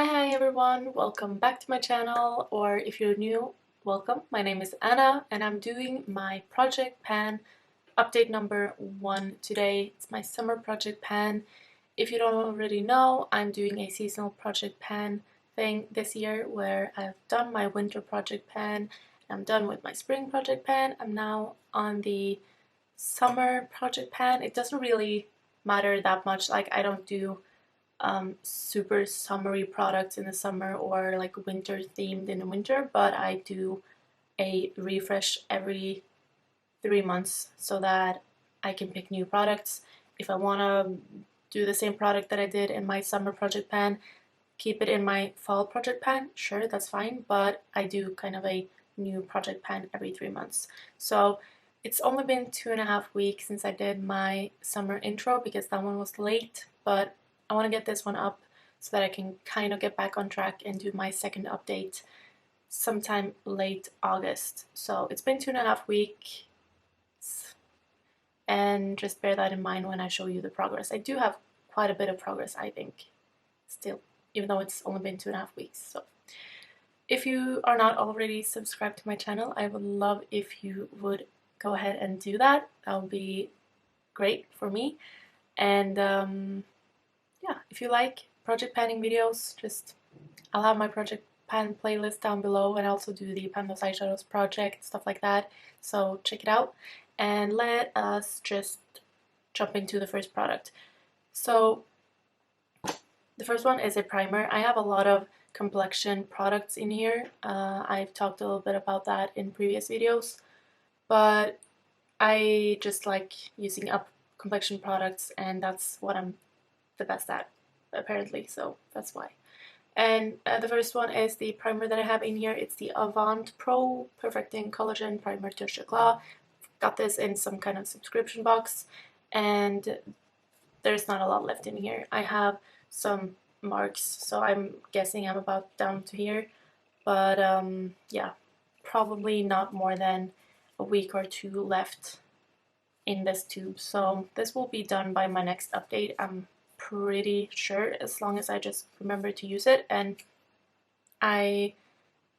Hi everyone, welcome back to my channel, or if you're new, welcome. My name is Anna and I'm doing my project pan update number 1 today. It's my summer project pan. If you don't already know, I'm doing a seasonal project pan thing this year where I've done my winter project pan, I'm done with my spring project pan, I'm now on the summer project pan. It doesn't really matter that much, like I don't do super summery products in the summer or like winter themed in the winter, but I do a refresh every 3 months so that I can pick new products. If I want to do the same product that I did in my summer project pan, keep it in my fall project pan, sure, that's fine, but I do kind of a new project pan every 3 months. So it's only been 2.5 weeks since I did my summer intro because that one was late, but I want to get this one up so that I can kind of get back on track and do my second update sometime late August. So it's been 2.5 weeks, and just bear that in mind when I show you the progress. I do have quite a bit of progress, I think, still, even though it's only been 2.5 weeks. So if you are not already subscribed to my channel, I would love if you would go ahead and do that. That would be great for me. And yeah, if you like project panning videos, I'll have my project pan playlist down below, and I also do the Pandos Eyeshadows project, stuff like that. So check it out, and let us just jump into the first product. So the first one is a primer. I have a lot of complexion products in here. I've talked a little bit about that in previous videos, but I just like using up complexion products, and that's what I'm the best at, apparently, so that's why. And the first one is the primer that I have in here. It's the Avant Pro Perfecting Collagen Primer Touche Eclat. Got this in some kind of subscription box, and there's not a lot left in here. I have some marks, so I'm guessing I'm about down to here, but yeah, probably not more than a week or two left in this tube. So this will be done by my next update, I'm pretty sure, as long as I just remember to use it. And I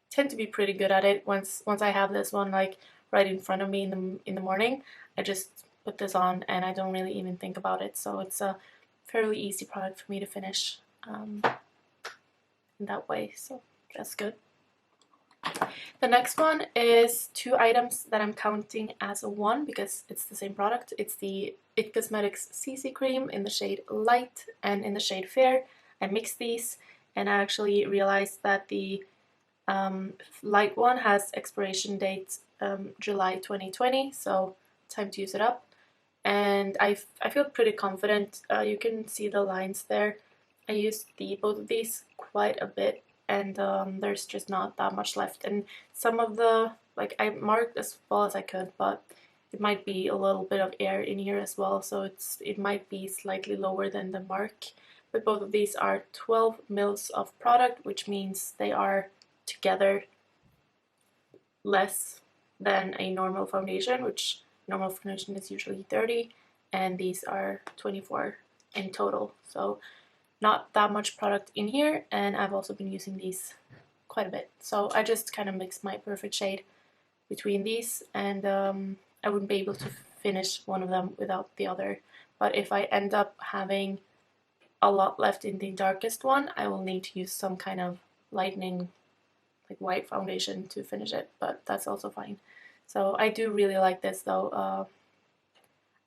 tend to be pretty good at it. Once I have this one like right in front of me in the morning, I just put this on and I don't really even think about it. So it's a fairly easy product for me to finish in that way. So that's good. The next one is two items that I'm counting as a one because it's the same product. It's the IT Cosmetics CC Cream in the shade Light and in the shade Fair. I mixed these and I actually realized that the light one has expiration date July 2020, so time to use it up. And I feel pretty confident. You can see the lines there. I used both of these quite a bit, and there's just not that much left. And some of the, like, I marked as well as I could, but it might be a little bit of air in here as well, so it might be slightly lower than the mark. But both of these are 12 mils of product, which means they are together less than a normal foundation, which normal foundation is usually 30, and these are 24 in total. So not that much product in here, and I've also been using these quite a bit. So I just kind of mixed my perfect shade between these, and I wouldn't be able to finish one of them without the other. But if I end up having a lot left in the darkest one, I will need to use some kind of lightening, like white foundation to finish it, but that's also fine. So I do really like this though.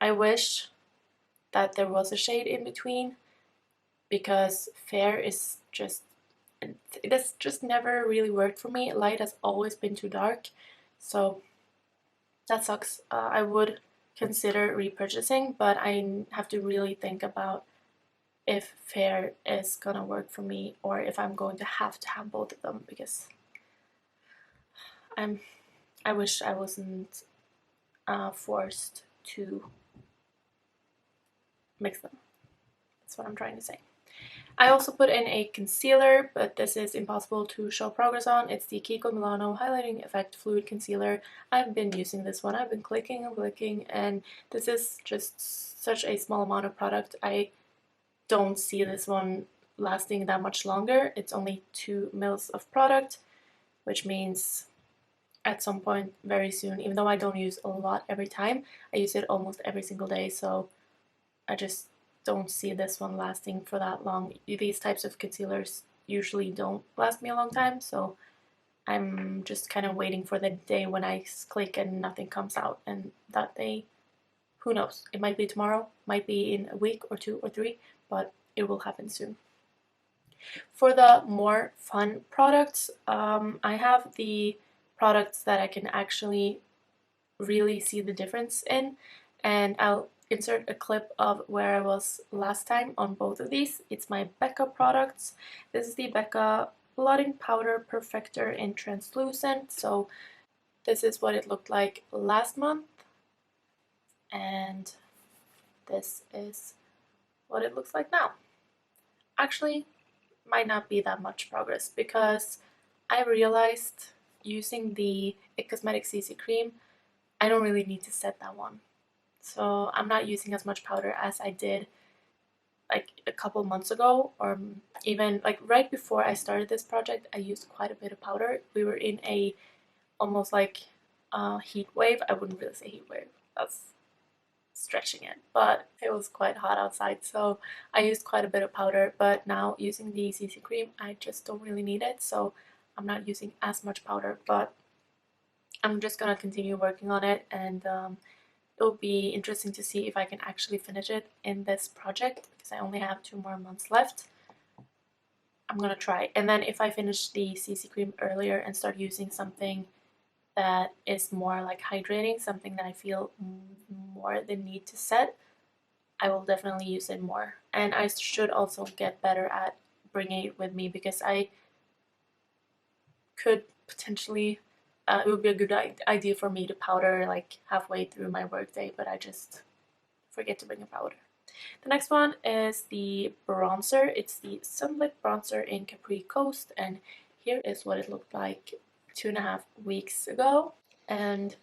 I wish that there was a shade in between, because Fair is just, it has just never really worked for me. Light has always been too dark, so that sucks. I would consider repurchasing, but I have to really think about if Fair is gonna work for me or if I'm going to have both of them, because I wish I wasn't forced to mix them. That's what I'm trying to say. I also put in a concealer, but this is impossible to show progress on. It's the Kiko Milano Highlighting Effect Fluid Concealer. I've been using this one. I've been clicking and clicking, and this is just such a small amount of product. I don't see this one lasting that much longer. It's only 2 mils of product, which means at some point very soon, even though I don't use a lot every time, I use it almost every single day, so I just don't see this one lasting for that long. These types of concealers usually don't last me a long time, so I'm just kind of waiting for the day when I click and nothing comes out, and that day, who knows, it might be tomorrow, might be in a week or 2 or 3, but it will happen soon. For the more fun products, I have the products that I can actually really see the difference in, and I'll insert a clip of where I was last time on both of these. It's my Becca products. This is the Becca Blotting Powder Perfector in Translucent. So this is what it looked like last month, and this is what it looks like now. Actually, might not be that much progress, because I realized using the IT Cosmetics CC Cream, I don't really need to set that one. So I'm not using as much powder as I did like a couple months ago, or even like right before I started this project. I used quite a bit of powder. We were in a almost like heat wave. I wouldn't really say heat wave, that's stretching it, but it was quite hot outside, so I used quite a bit of powder. But now using the CC Cream, I just don't really need it, so I'm not using as much powder, but I'm just gonna continue working on it, and it'll be interesting to see if I can actually finish it in this project, because I only have 2 more months left. I'm gonna try, and then if I finish the CC Cream earlier and start using something that is more like hydrating, something that I feel more the need to set, I will definitely use it more. And I should also get better at bringing it with me, because I could potentially, it would be a good idea for me to powder like halfway through my workday, but I just forget to bring a powder. The next one is the bronzer. It's the Sunlit Bronzer in Capri Coast, and here is what it looked like 2.5 weeks ago, and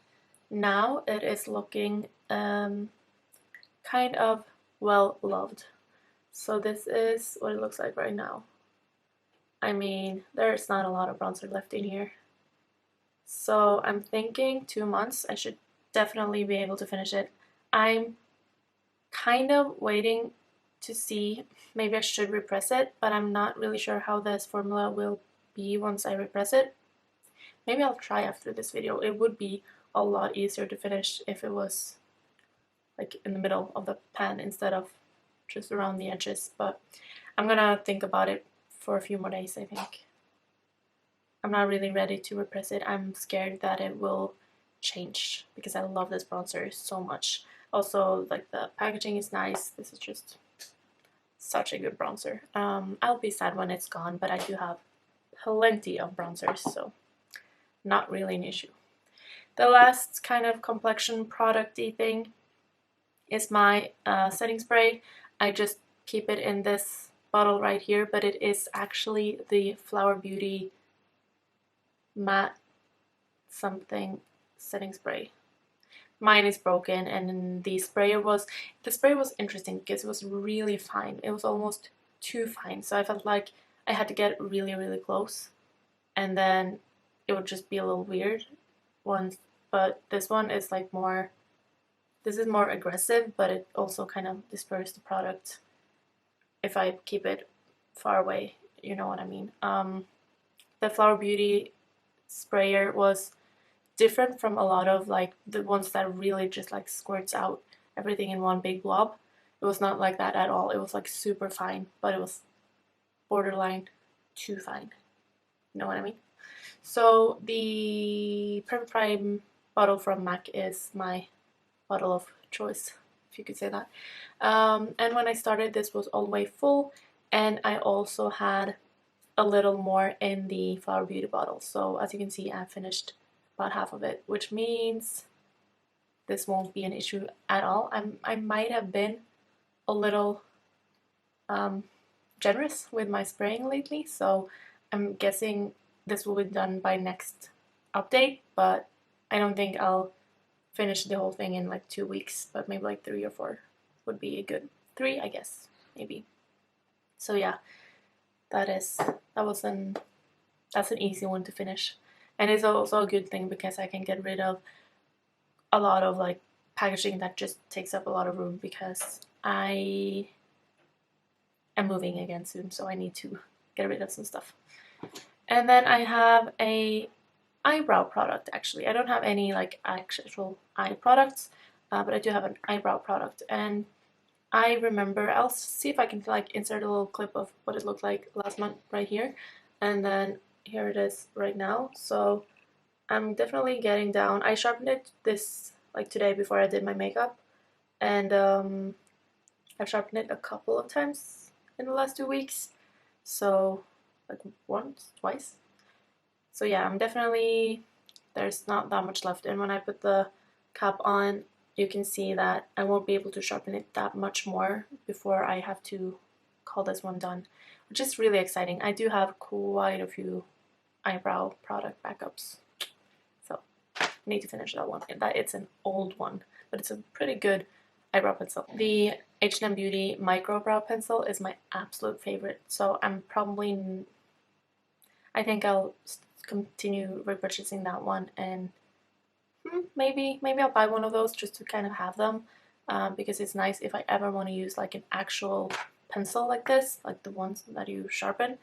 now it is looking kind of well loved. So this is what it looks like right now. I mean, there's not a lot of bronzer left in here, so I'm thinking 2 months I should definitely be able to finish it. I'm kind of waiting to see, maybe I should repress it, but I'm not really sure how this formula will be once I repress it. Maybe I'll try after this video. It would be a lot easier to finish if it was like in the middle of the pan instead of just around the edges, but I'm gonna think about it for a few more days, I think. I'm not really ready to repress it. I'm scared that it will change, because I love this bronzer so much. Also, like, the packaging is nice. This is just such a good bronzer. I'll be sad when it's gone, but I do have plenty of bronzers, so not really an issue. The last kind of complexion product-y thing is my setting spray. I just keep it in this bottle right here, but it is actually the Flower Beauty matte something setting spray. Mine is broken, and the spray was interesting because it was really fine. It was almost too fine, so I felt like I had to get really close, and then it would just be a little weird once. But this one is like more, this is more aggressive, but it also kind of disperses the product if I keep it far away, you know what I mean. The Flower Beauty sprayer was different from a lot of like the ones that really just like squirts out everything in one big blob. It was not like that at all. It was like super fine, but it was borderline too fine. You know what I mean? So the Perfect Prime bottle from MAC is my bottle of choice, if you could say that. And when I started, this was all the way full, and I also had a little more in the Flower Beauty bottle. So as you can see, I finished about half of it, which means this won't be an issue at all. I might have been a little generous with my spraying lately, so I'm guessing this will be done by next update, but I don't think I'll finish the whole thing in like 2 weeks, but maybe like 3 or 4 would be a good 3, I guess, maybe. So yeah, that's an easy one to finish. And it's also a good thing because I can get rid of a lot of like packaging that just takes up a lot of room, because I am moving again soon, so I need to get rid of some stuff. And then I have a eyebrow product. Actually, I don't have any like actual eye products, but I do have an eyebrow product. And I remember, I'll see if I can like insert a little clip of what it looked like last month right here, and then here it is right now. So I'm definitely getting down. I sharpened it this like today before I did my makeup, and I've sharpened it a couple of times in the last 2 weeks, so like once, twice. So yeah, I'm definitely, there's not that much left, and when I put the cap on, you can see that I won't be able to sharpen it that much more before I have to call this one done, which is really exciting. I do have quite a few eyebrow product backups, so I need to finish that one. It's an old one, but it's a pretty good eyebrow pencil. The H&M Beauty Micro Brow Pencil is my absolute favorite, so I think I'll continue repurchasing that one, and maybe I'll buy one of those just to kind of have them, because it's nice if I ever want to use like an actual pencil like this, like the ones that you sharpen.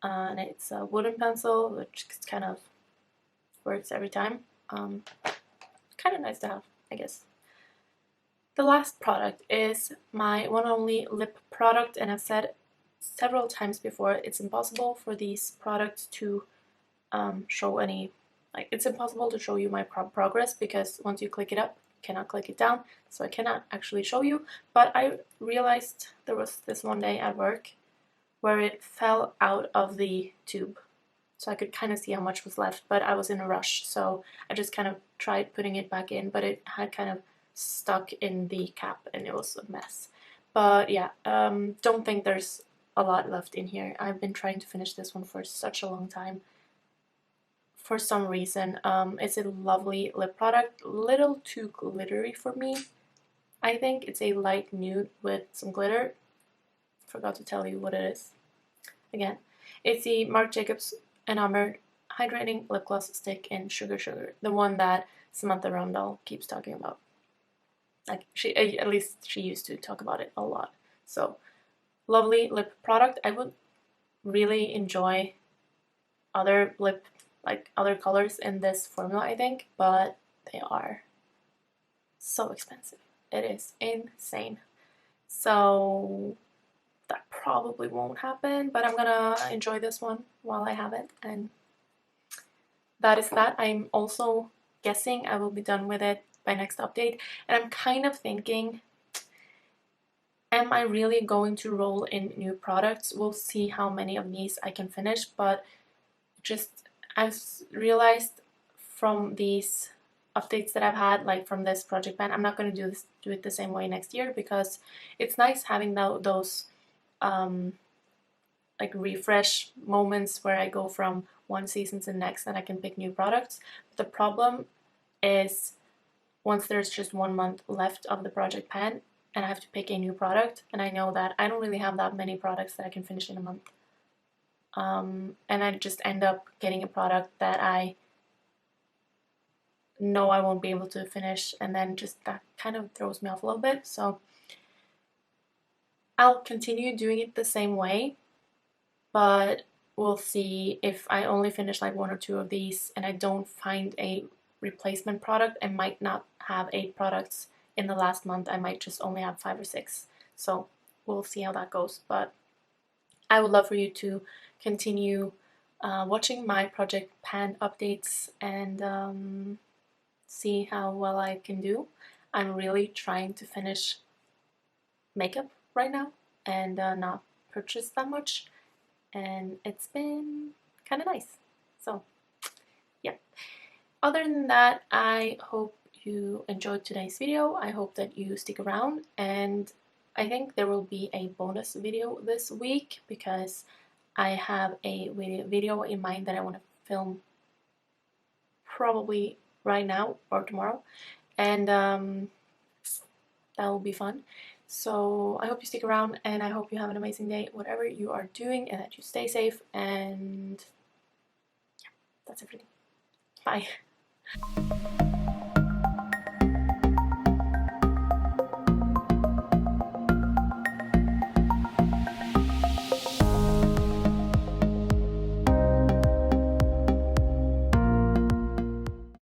And it's a wooden pencil, which kind of works every time. Kind of nice to have, I guess. The last product is my one and only lip product, and I've said several times before, it's impossible for these products to show any, like, it's impossible to show you my progress, because once you click it up, you cannot click it down, so I cannot actually show you. But I realized there was this one day at work where it fell out of the tube, so I could kind of see how much was left, but I was in a rush, so I just kind of tried putting it back in, but it had kind of stuck in the cap and it was a mess. But yeah, don't think there's a lot left in here. I've been trying to finish this one for such a long time. For some reason, it's a lovely lip product, little too glittery for me. I think it's a light nude with some glitter. Forgot to tell you what it is. Again, it's the Marc Jacobs Enamored Hydrating Lip Gloss Stick in Sugar Sugar, the one that Samantha Randall keeps talking about. Like, at least she used to talk about it a lot. So, lovely lip product. I would really enjoy other colors in this formula, I think, but they are so expensive. It is insane. So that probably won't happen, but I'm gonna enjoy this one while I have it, and that is that. I'm also guessing I will be done with it by next update, and I'm kind of thinking, am I really going to roll in new products? We'll see how many of these I can finish, but just I've realized from these updates that I've had, like from this project pan, I'm not going to do it the same way next year, because it's nice having those like refresh moments where I go from one season to the next and I can pick new products. But the problem is, once there's just 1 month left of the project pan and I have to pick a new product, and I know that I don't really have that many products that I can finish in a month. And I just end up getting a product that I know I won't be able to finish, and then just that kind of throws me off a little bit. So I'll continue doing it the same way, but we'll see. If I only finish like 1 or 2 of these and I don't find a replacement product, I might not have 8 products in the last month. I might just only have 5 or 6. So we'll see how that goes. But I would love for you to continue watching my project pan updates and see how well I can do. I'm really trying to finish makeup right now and not purchase that much, and it's been kind of nice. So yeah, other than that, I hope you enjoyed today's video. I hope that you stick around, and I think there will be a bonus video this week, because I have a video in mind that I want to film probably right now or tomorrow, and that will be fun. So I hope you stick around, and I hope you have an amazing day, whatever you are doing, and that you stay safe, and yeah, that's everything. Bye.